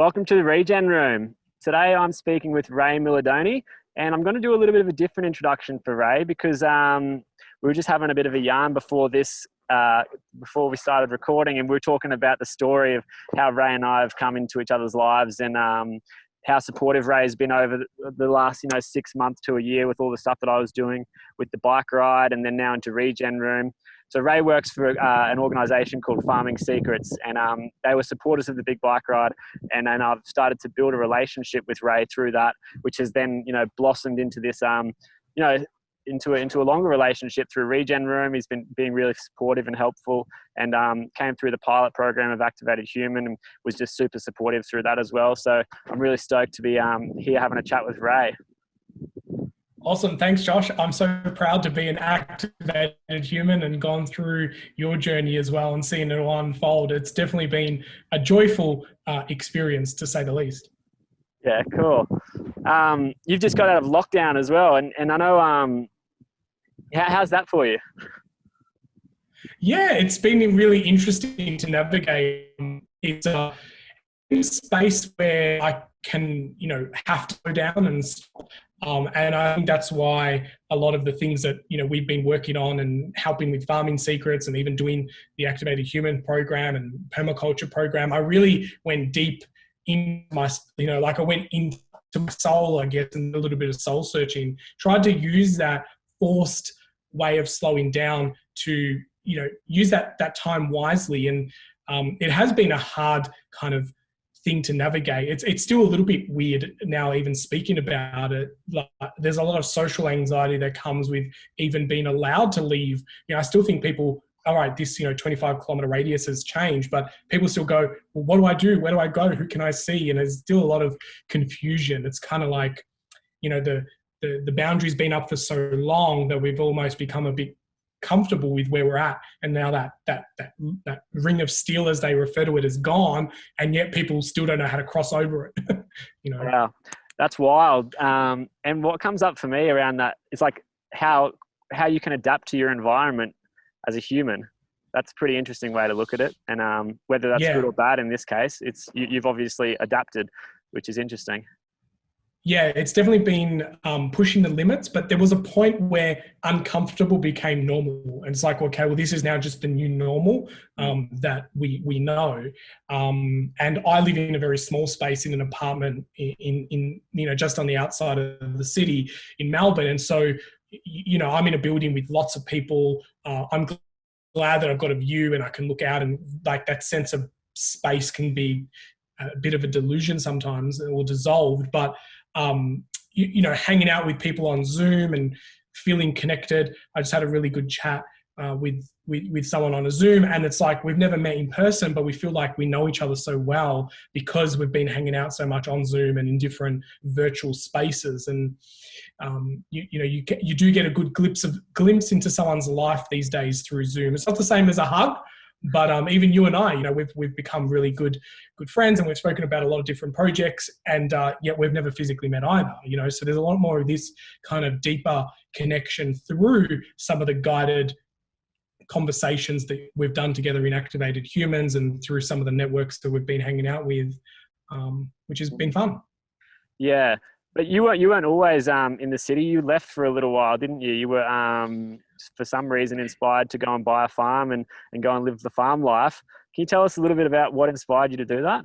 Welcome to the Regen Room. Today I'm speaking with Ray Milidoni, and I'm going to do a little bit of a different introduction for Ray because we were just having a bit of a yarn before this, before we started recording, and we were talking about the story of how Ray and I have come into each other's lives and how supportive Ray has been over the last 6 months to a year with all the stuff that I was doing with the bike ride and then now into Regen Room. So Ray works for an organisation called Farming Secrets, and they were supporters of the big bike ride. And then I've started to build a relationship with Ray through that, which has then blossomed into this into a longer relationship through Regen Room. He's been being really supportive and helpful, and came through the pilot program of Activated Human and was just super supportive through that as well. So I'm really stoked to be here having a chat with Ray. Awesome. Thanks, Josh. I'm so proud to be an activated human and gone through your journey as well and seeing it all unfold. It's definitely been a joyful experience, to say the least. Yeah, cool. You've just got out of lockdown as well. And I know, how's that for you? Yeah, it's been really interesting to navigate. It's a space where I can, have to go down and stop. And I think that's why a lot of the things that, we've been working on and helping with Farming Secrets and even doing the Activated Human program and permaculture program, I really went deep in my, I went into my soul, I guess, and a little bit of soul searching, tried to use that forced way of slowing down to, use that time wisely. And it has been a hard kind of thing to navigate. It's still a little bit weird now, even speaking about it. Like, there's a lot of social anxiety that comes with even being allowed to leave. I still think people, all right, this 25-kilometer radius has changed, but people still go, well, what do I do? Where do I go? Who can I see? And there's still a lot of confusion. It's kind of like, the boundary's been up for so long that we've almost become a bit comfortable with where we're at, and now that ring of steel, as they refer to it, is gone, and yet people still don't know how to cross over it. Wow, that's wild. And what comes up for me around that is like how you can adapt to your environment as a human. That's a pretty interesting way to look at it, and whether that's good or bad in this case, it's you've obviously adapted, which is interesting. Yeah, it's definitely been pushing the limits, but there was a point where uncomfortable became normal. And it's like, okay, well, this is now just the new normal that we know. And I live in a very small space in an apartment in just on the outside of the city in Melbourne. And so, I'm in a building with lots of people. I'm glad that I've got a view and I can look out, and like that sense of space can be a bit of a delusion sometimes or dissolved, but hanging out with people on Zoom and feeling connected. I just had a really good chat with someone on a Zoom, and it's like we've never met in person, but we feel like we know each other so well because we've been hanging out so much on Zoom and in different virtual spaces. And you do get a good glimpse into someone's life these days through Zoom. It's not the same as a hug, but even you and I, we've become really good friends, and we've spoken about a lot of different projects, and yet we've never physically met either. So there's a lot more of this kind of deeper connection through some of the guided conversations that we've done together in Activated Humans and through some of the networks that we've been hanging out with, which has been fun. Yeah, but you weren't always in the city. You left for a little while, didn't you? You were for some reason inspired to go and buy a farm and go and live the farm life. Can you tell us a little bit about what inspired you to do that?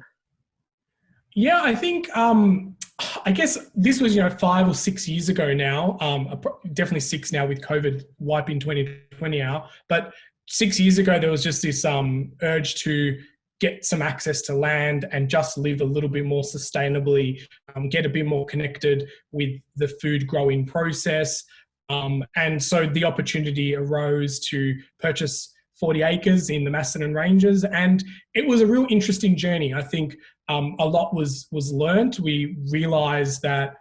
Yeah, I think, I guess this was, 5 or 6 years ago now, definitely 6 now with COVID wiping 2020 out. But 6 years ago, there was just this urge to get some access to land and just live a little bit more sustainably, get a bit more connected with the food growing process. And so the opportunity arose to purchase 40 acres in the Macedon Ranges. And it was a real interesting journey. I think a lot was learned. We realized that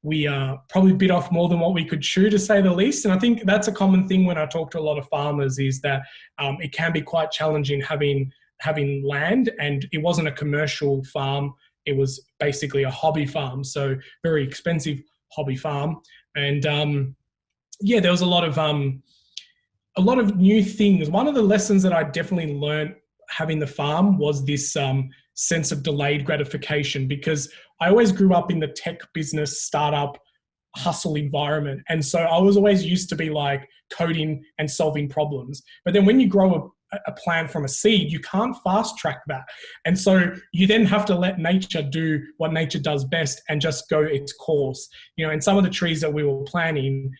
we probably bit off more than what we could chew, to say the least. And I think that's a common thing when I talk to a lot of farmers, is that it can be quite challenging having land. And it wasn't a commercial farm. It was basically a hobby farm. So very expensive hobby farm. And there was a lot of new things. One of the lessons that I definitely learned having the farm was this sense of delayed gratification, because I always grew up in the tech business startup hustle environment. And so I was always used to be like coding and solving problems. But then when you grow a plant from a seed, you can't fast track that. And so you then have to let nature do what nature does best and just go its course. You know, and some of the trees that we were planting,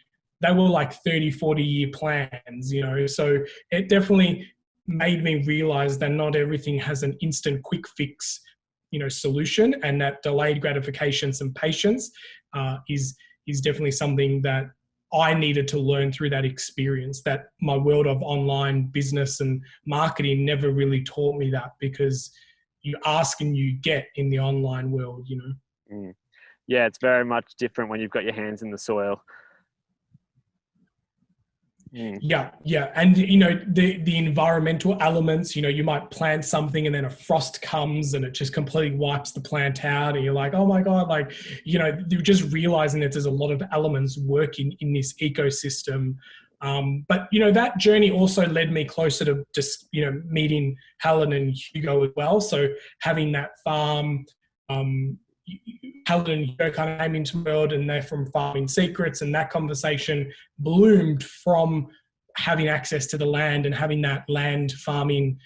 they were like 30, 40-year plans, you know. So it definitely made me realize that not everything has an instant quick fix, you know, solution, and that delayed gratifications and patience is definitely something that I needed to learn through that experience, that my world of online business and marketing never really taught me that, because you ask and you get in the online world, you know. Yeah, it's very much different when you've got your hands in the soil. Yeah. And, you know, the environmental elements, you know, you might plant something and then a frost comes and it just completely wipes the plant out. And you're like, oh my God, like, you know, you're just realizing that there's a lot of elements working in this ecosystem. But, you know, that journey also led me closer to just, you know, meeting Helen and Hugo as well. So having that farm, Helen and Hugo kind of came into the world, and they're from Farming Secrets, and that conversation bloomed from having access to the land and having that land farming,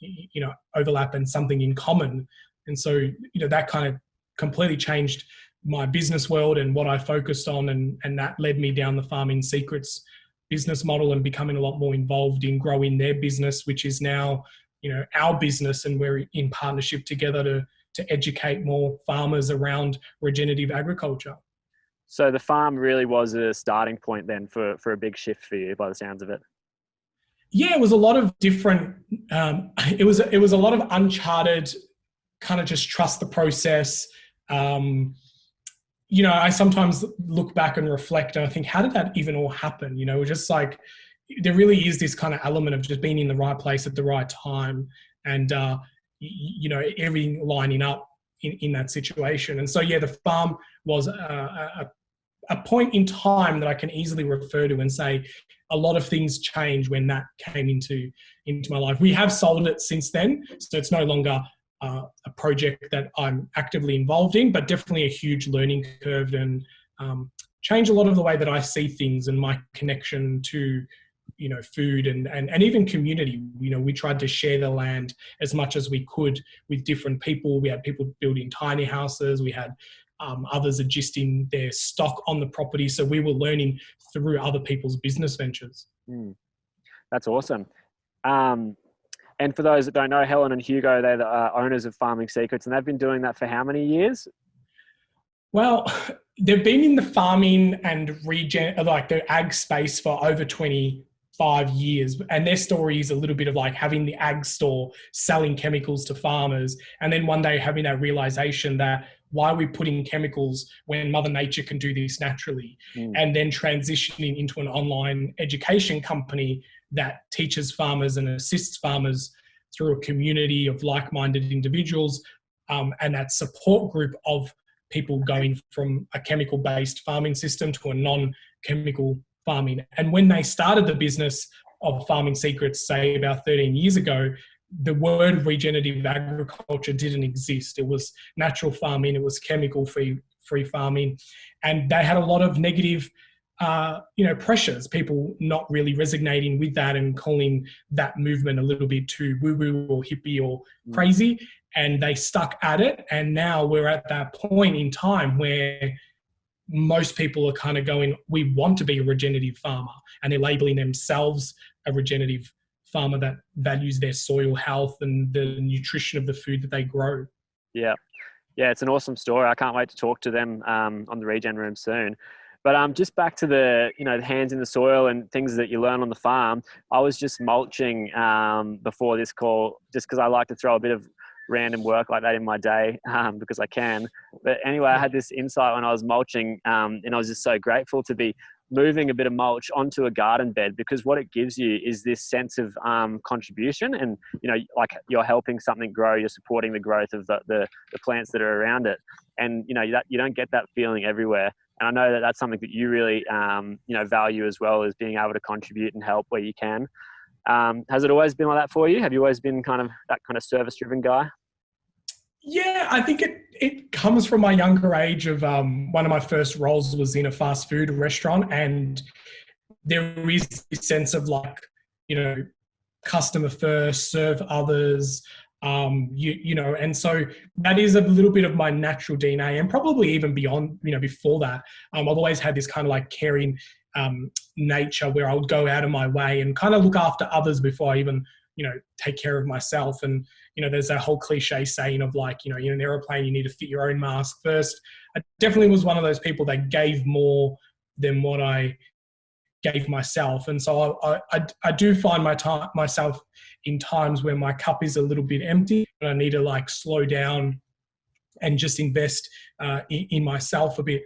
you know, overlap and something in common. And so, you know, that kind of completely changed my business world and what I focused on, and that led me down the Farming Secrets business model and becoming a lot more involved in growing their business, which is now, you know, our business, and we're in partnership together to educate more farmers around regenerative agriculture. So the farm really was a starting point then for a big shift for you, by the sounds of it. Yeah, it was a lot of different, it was a lot of uncharted, kind of just trust the process. You know, I sometimes look back and reflect and I think, how did that even all happen? You know, we're just like, there really is this kind of element of just being in the right place at the right time, and you know, everything lining up in that situation. And so, yeah, the farm was a point in time that I can easily refer to and say a lot of things changed when that came into my life. We have sold it since then, so it's no longer a project that I'm actively involved in, but definitely a huge learning curve, and change a lot of the way that I see things and my connection to, you know, food and even community. You know, we tried to share the land as much as we could with different people. We had people building tiny houses. We had others adjusting their stock on the property. So we were learning through other people's business ventures. That's awesome. And for those that don't know, Helen and Hugo, they're the owners of Farming Secrets, and they've been doing that for how many years? Well, they've been in the farming and like the ag space for over 25 years. And their story is a little bit of like having the ag store, selling chemicals to farmers, and then one day having that realization that, why are we putting chemicals when Mother Nature can do this naturally? And then transitioning into an online education company that teaches farmers and assists farmers through a community of like-minded individuals, and that support group of people going from a chemical-based farming system to a non-chemical farming. And when they started the business of Farming Secrets, say about 13 years ago, the word regenerative agriculture didn't exist. It was natural farming, it was chemical-free farming, and they had a lot of negative you know, pressures, people not really resonating with that and calling that movement a little bit too woo-woo or hippie or crazy, and they stuck at it. And now we're at that point in time where most people are kind of going, we want to be a regenerative farmer, and they're labeling themselves a regenerative farmer that values their soil health and the nutrition of the food that they grow. Yeah, it's an awesome story. I can't wait to talk to them on the Regen Room soon. But just back to the, you know, the hands in the soil and things that you learn on the farm. I was just mulching before this call, just because I like to throw a bit of random work like that in my day because I can. But anyway, I had this insight when I was mulching, and I was just so grateful to be moving a bit of mulch onto a garden bed, because what it gives you is this sense of contribution, and, you know, like you're helping something grow, you're supporting the growth of the plants that are around it. And, you know, that you don't get that feeling everywhere. And I know that that's something that you really, you know, value as well, as being able to contribute and help where you can. Has it always been like that for you? Have you always been kind of that kind of service-driven guy? Yeah, I think it comes from my younger age of one of my first roles was in a fast food restaurant, and there is this sense of like, you know, customer first, serve others, and so that is a little bit of my natural DNA, and probably even beyond, before that, I've always had this kind of like caring nature where I would go out of my way and kind of look after others before I even, take care of myself. And, there's that whole cliche saying of like, in an airplane, you need to fit your own mask first. I definitely was one of those people that gave more than what I gave myself. And so I do find myself in times where my cup is a little bit empty and I need to like slow down and just invest in myself a bit.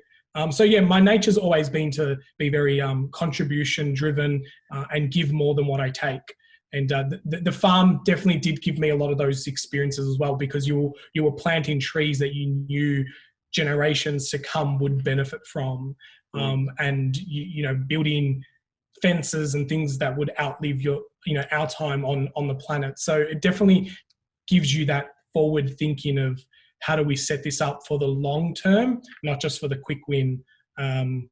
So yeah, my nature's always been to be very contribution driven and give more than what I take. And the farm definitely did give me a lot of those experiences as well, because you were planting trees that you knew generations to come would benefit from, and building fences and things that would outlive our time on the planet. So it definitely gives you that forward thinking of how do we set this up for the long term, not just for the quick win. And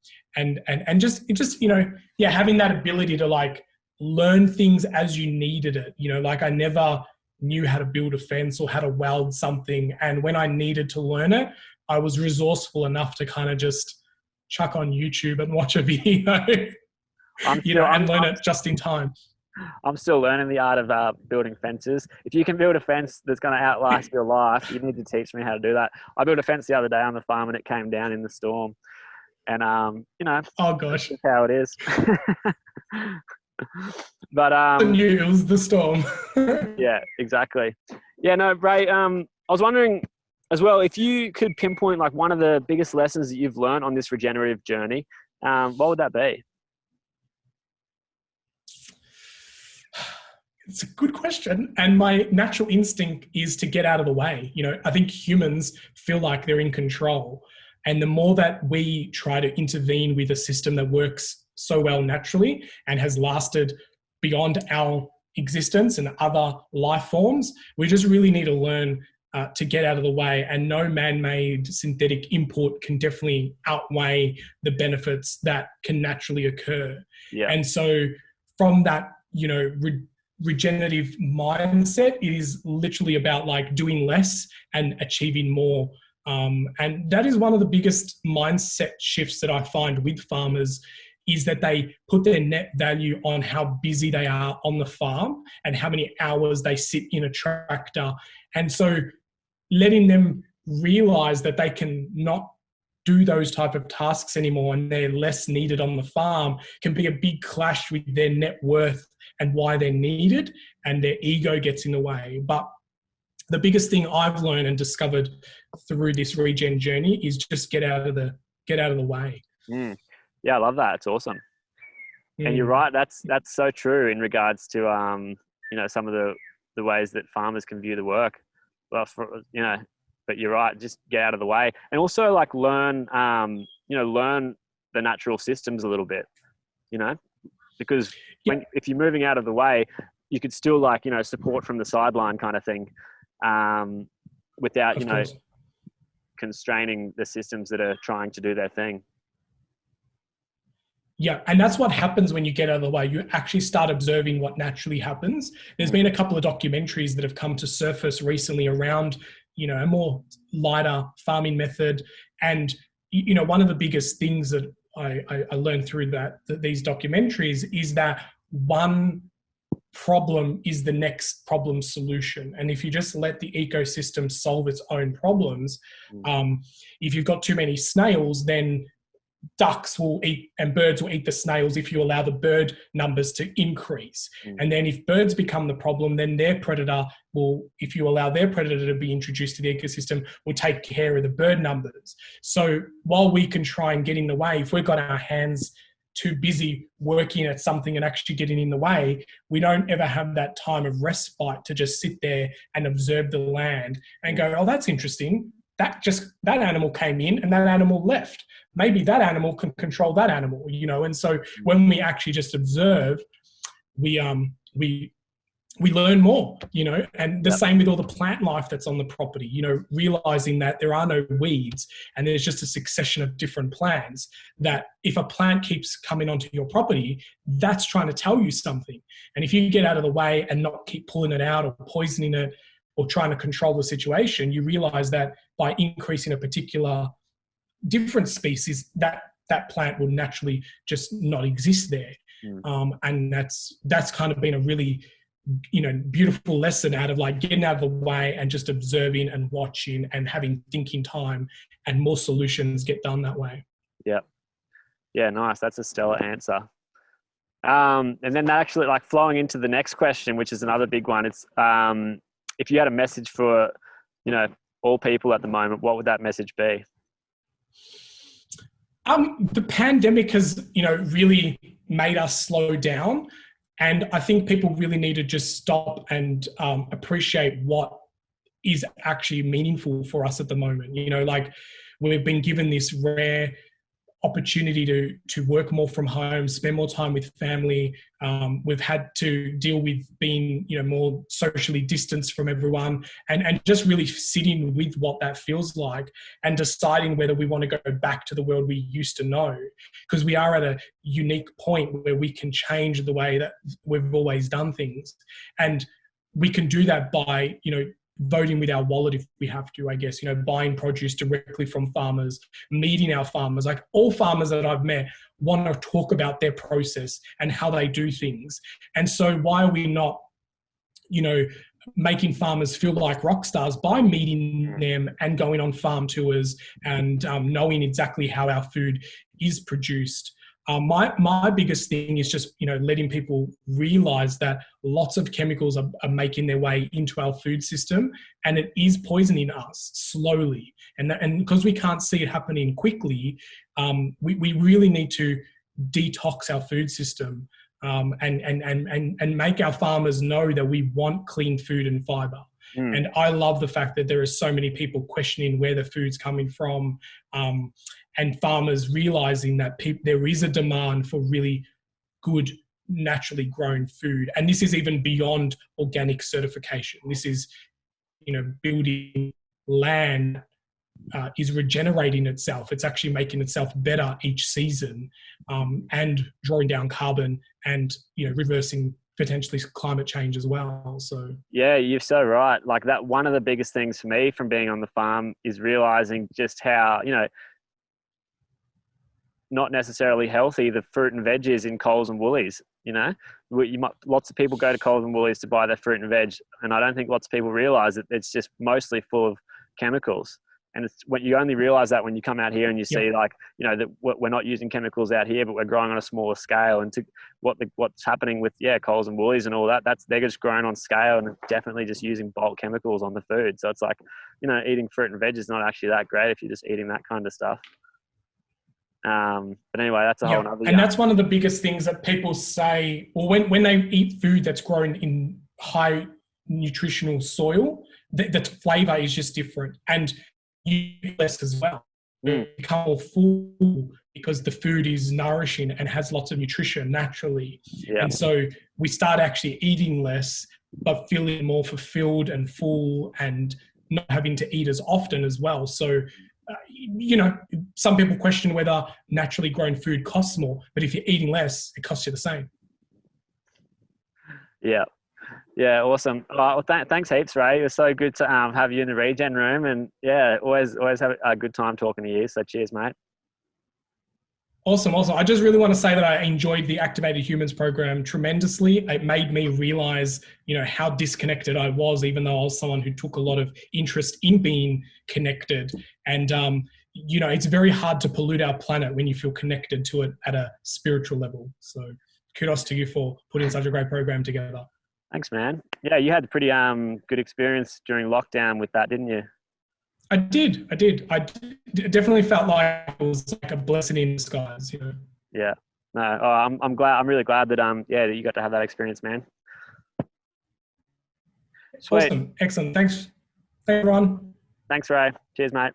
just having that ability to like learn things as you needed it. Like I never knew how to build a fence or how to weld something, and when I needed to learn it, I was resourceful enough to kind of just chuck on YouTube and watch a video, and learn it just in time. I'm still learning the art of building fences. If you can build a fence that's going to outlast your life, you need to teach me how to do that. I built a fence the other day on the farm and it came down in the storm. And, oh gosh, that's how it is. But I knew it was the storm. Yeah, exactly. Yeah, no, Ray, I was wondering as well, if you could pinpoint like one of the biggest lessons that you've learned on this regenerative journey, what would that be? It's a good question. And my natural instinct is to get out of the way. I think humans feel like they're in control. And the more that we try to intervene with a system that works so well naturally and has lasted beyond our existence and other life forms, we just really need to learn to get out of the way. And no man-made synthetic input can definitely outweigh the benefits that can naturally occur. Yeah. And so from that, regenerative mindset, it is literally about like doing less and achieving more. And that is one of the biggest mindset shifts that I find with farmers, is that they put their net value on how busy they are on the farm and how many hours they sit in a tractor. And so letting them realize that they can not do those type of tasks anymore and they're less needed on the farm can be a big clash with their net worth and why they're needed, and their ego gets in the way. But the biggest thing I've learned and discovered through this regen journey is just get out of the way. Yeah, I love that. It's awesome. And you're right. That's so true in regards to some of the ways that farmers can view the work. Well, but you're right. Just get out of the way, and also like learn the natural systems a little bit. Because if you're moving out of the way, you could still like support from the sideline kind of thing, without constraining the systems that are trying to do their thing. Yeah, and that's what happens when you get out of the way. You actually start observing what naturally happens. There's been a couple of documentaries that have come to surface recently around, a more lighter farming method. And, one of the biggest things that I learned through these documentaries is that one problem is the next problem solution. And if you just let the ecosystem solve its own problems, if you've got too many snails, then ducks will eat and birds will eat the snails if you allow the bird numbers to increase. And then if birds become the problem, then their predator will, if you allow their predator to be introduced to the ecosystem, will take care of the bird numbers. So while we can try and get in the way, if we've got our hands too busy working at something and actually getting in the way, we don't ever have that time of respite to just sit there and observe the land and go, oh, that's interesting. That animal came in and that animal left. Maybe that animal can control that animal, And so when we actually just observe, we we learn more, you know, and the Yep. same with all the plant life that's on the property, you know, realizing that there are no weeds and there's just a succession of different plants, that if a plant keeps coming onto your property, that's trying to tell you something. And if you get out of the way and not keep pulling it out or poisoning it or trying to control the situation, you realize that by increasing a particular different species, that plant will naturally just not exist there. And that's kind of been a really, you know, beautiful lesson out of like getting out of the way and just observing and watching and having thinking time, and more solutions get done that way. Yeah. Yeah. Nice. That's a stellar answer. And then that actually, like, flowing into the next question, which is another big one. It's, if you had a message for, you know, all people at the moment, what would that message be? The pandemic has, you know, really made us slow down. And I think people really need to just stop and appreciate what is actually meaningful for us at the moment. You know, like, we've been given this rare opportunity to work more from home, spend more time with family. We've had to deal with being, you know, more socially distanced from everyone, and just really sitting with what that feels like and deciding whether we want to go back to the world we used to know, because we are at a unique point where we can change the way that we've always done things. And we can do that by, you know, voting with our wallet if we have to, I guess, you know, buying produce directly from farmers, meeting our farmers. Like, all farmers that I've met want to talk about their process and how they do things. And so why are we not, you know, making farmers feel like rock stars by meeting them and going on farm tours and knowing exactly how our food is produced? My biggest thing is just, you know, letting people realize that lots of chemicals are making their way into our food system, and it is poisoning us slowly. And because we can't see it happening quickly, we really need to detox our food system, and make our farmers know that we want clean food and fiber. And I love the fact that there are so many people questioning where the food's coming from, and farmers realizing that there is a demand for really good, naturally grown food. And this is even beyond organic certification. This is, you know, building land is regenerating itself. It's actually making itself better each season, and drawing down carbon and, you know, reversing potentially climate change as well. So yeah, you're so right. Like, that, one of the biggest things for me from being on the farm is realizing just how, you know, not necessarily healthy the fruit and veg is in Coles and Woolies. You know, lots of people go to Coles and Woolies to buy their fruit and veg, and I don't think lots of people realize that it's just mostly full of chemicals. And it's when you only realize that when you come out here and you see, like, you know, that we're not using chemicals out here, but we're growing on a smaller scale. And to what's happening with, Coles and Woolies and all that, they're just growing on scale and definitely just using bulk chemicals on the food. So it's like, you know, eating fruit and veg is not actually that great if you're just eating that kind of stuff. But anyway, that's a whole nother. And that's one of the biggest things that people say, or when they eat food that's grown in high nutritional soil, the flavor is just different. And you eat less as well. You become more full because the food is nourishing and has lots of nutrition naturally. And so we start actually eating less, but feeling more fulfilled and full, and not having to eat as often as well. So, you know, some people question whether naturally grown food costs more, but if you're eating less, it costs you the same. Yeah, awesome. Well, thanks heaps, Ray. It was so good to have you in the regen room, and always have a good time talking to you. So cheers, mate. Awesome. I just really want to say that I enjoyed the Activated Humans program tremendously. It made me realize, you know, how disconnected I was, even though I was someone who took a lot of interest in being connected. And, you know, it's very hard to pollute our planet when you feel connected to it at a spiritual level. So kudos to you for putting such a great program together. Thanks, man. Yeah, you had a pretty good experience during lockdown with that, didn't you? I did. I definitely felt like it was like a blessing in disguise, you know. Yeah. No, I'm glad. I'm really glad that that you got to have that experience, man. Sweet. Awesome. Excellent. Thanks, everyone. Thanks, Ray. Cheers, mate.